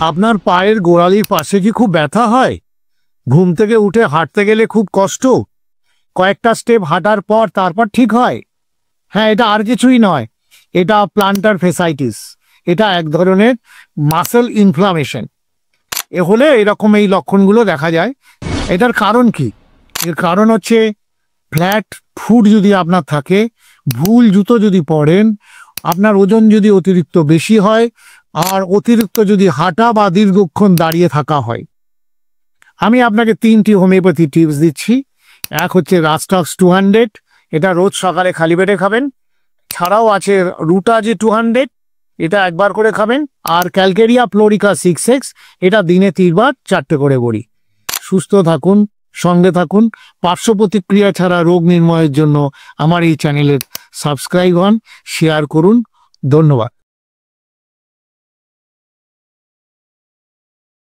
আপনার পায়ের গোড়ালির পাশে কি খুব ব্যথা হয়? ঘুম থেকে উঠে হাঁটতে গেলে খুব কষ্ট, কয়েকটা স্টেপ হাঁটার পর তারপর ঠিক হয়? হ্যাঁ, এটা আর কিছুই নয়, এটা প্লান্টার ফেসাইটিস। এটা এক ধরনের মাসেল ইনফ্লামেশন। এ হলে এরকম এই লক্ষণগুলো দেখা যায়। এটার কারণ কি? এর কারণ হচ্ছে ফ্ল্যাট ফুট যদি আপনার থাকে, ভুল জুতো যদি পরেন, আপনার ওজন যদি অতিরিক্ত বেশি হয়, আর অতিরিক্ত যদি হাঁটা বা দীর্ঘক্ষণ দাঁড়িয়ে থাকা হয়। আমি আপনাকে 3টি হোমিওপ্যাথি টিপস দিচ্ছি। এক হচ্ছে রাস্টক্স 200, এটা রোজ সকালে খালি পেটে খাবেন। ছাড়াও আছে রুটাজে 200, এটা একবার করে খাবেন। আর ক্যালকেরিয়া ফ্লোরিকা 6x, এটা দিনে 3বার 4টে করে বড়ি। সুস্থ থাকুন, সঙ্গে থাকুন। পার্শ্ব প্রতিক্রিয়া ছাড়া রোগ নির্ণয়ের জন্য আমার এই চ্যানেলের সাবস্ক্রাইব হন, শেয়ার করুন। ধন্যবাদ।